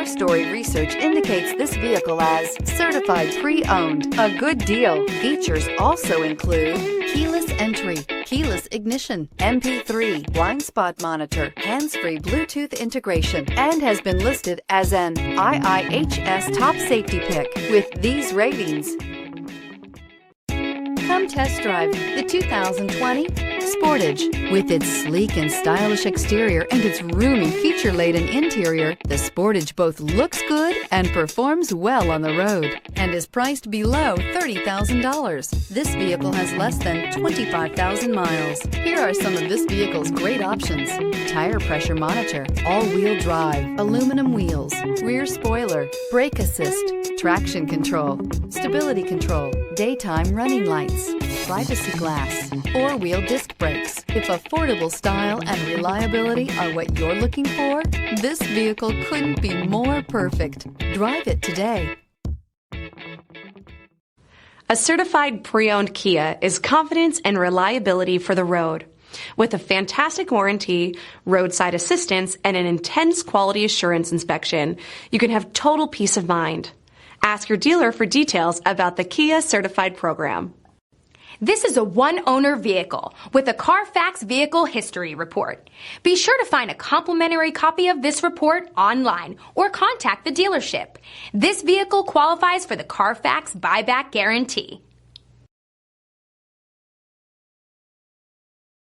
CarStory research indicates this vehicle as certified pre-owned. A good deal. Features also include keyless entry, keyless ignition, MP3, blind spot monitor, hands-free Bluetooth integration, and has been listed as an IIHS top safety pick. With these ratings, come test drive the 2020 Sportage. With its sleek and stylish exterior and its roomy, feature-laden interior, the Sportage both looks good and performs well on the road and is priced below $30,000. This vehicle has less than 25,000 miles. Here are some of this vehicle's great options: tire pressure monitor, all-wheel drive, aluminum wheels, rear spoiler, brake assist, traction control, stability control, daytime running lights, privacy glass, four-wheel disc brakes. If affordable style and reliability are what you're looking for, this vehicle couldn't be more perfect. Drive it today. A certified pre-owned Kia is confidence and reliability for the road. With a fantastic warranty, roadside assistance, and an intense quality assurance inspection, you can have total peace of mind. Ask your dealer for details about the Kia Certified program. This is a one-owner vehicle with a CARFAX Vehicle History Report. Be sure to find a complimentary copy of this report online or contact the dealership. This vehicle qualifies for the CARFAX Buyback Guarantee.